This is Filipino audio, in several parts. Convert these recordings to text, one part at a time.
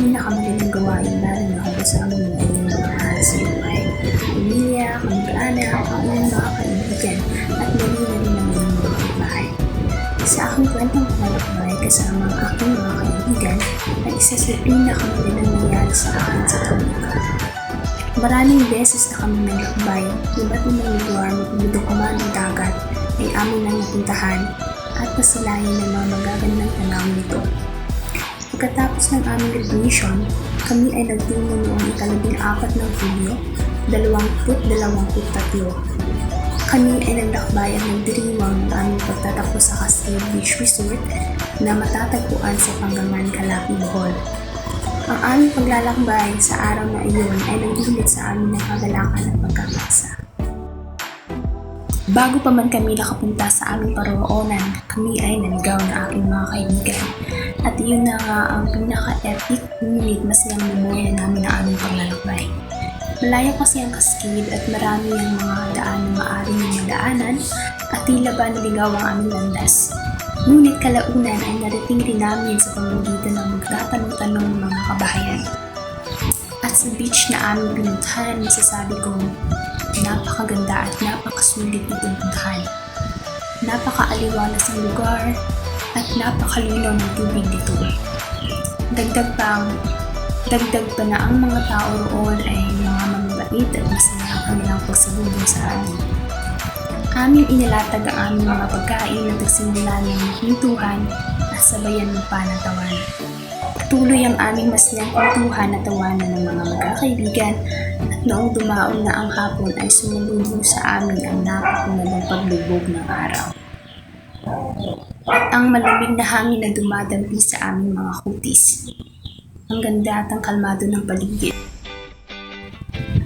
pinakamagaling gawain lalo na kung kasama mo ay yung mahal sa iyo ay pamilya, kamag-anak, ang iyong mga kaibigan at dali na rin ang iyong mga kapitbahay. Sa aking kwentong paglalakbay kasama ang aking mga kaibigan ay isa sa pinakamagaling nangyayari sa akin sa taong ito. Maraming beses na kami naglakbay, iba't ibang lugar magpulidok man ng dagat ay amin ang napuntahan at pasalayan ng mga magagandang tanawin nito. Pagkatapos ng aming graduation, kami ay nagtungo noong ika-14 ng Hulyo, 2023. Kami ay naglakbay at nagdiriwang ng aming pagtatakbo sa Castile Beach Resort na matatagpuan sa Pangangan, Calaki, Bohol. Ang aming paglalakbay sa araw na iyon ay nagdulot sa amin ng kagalakan at pagkakasa. Bago pa man kami nakapunta sa aming paroroonan, kami ay naligaw na aking mga kaibigan. At iyon na nga ang pinaka-epic ngunit masayang memorya namin ng aming paglalakbay. Malayo kasi ang Cascade at marami ang mga daan na maaari ng daanan at tila ba naligaw ang aming landas. Ngunit kalaunan ay narating rin namin sa pamamagitan ng magtatanong-tanong ng mga kabahayan. At sa beach na aming pinuntahan, masasabi kong napakaganda at napakasulit na puntahan. Napakaaliwalas ng lugar at napakalinaw ng tubig dito. Dagdag pa na ang mga tao roon ay mga mababait at masaya ang kanilang pagsalubong sa amin. Aming inilatag ang aming mga pagkain at nagsimula ng hintuhan at sabayan ng panatawanan. Tuloy ang aming masayang kwentuhan at tawanan ng mga magkakaibigan at noong dumaon na ang hapon ay sumalubong sa amin ang napakagandang paglubog ng araw. At ang malamig na hangin na dumadampi sa aming mga kutis. Ang ganda at ang kalmado ng paligid.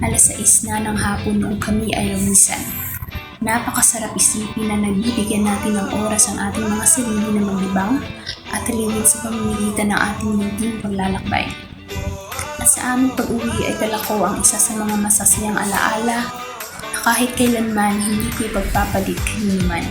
6:00 na ng hapon noong kami ay lumisan. Napakasarap isipin na nabibigyan natin ng oras ang ating mga sarili na maglibang at talingin sa pamamagitan ng ating munting paglalakbay. At sa aming pag-uwi ay dala ko ang isa sa mga masasayang alaala na kahit kailanman hindi ko ipagpapalit kanino man.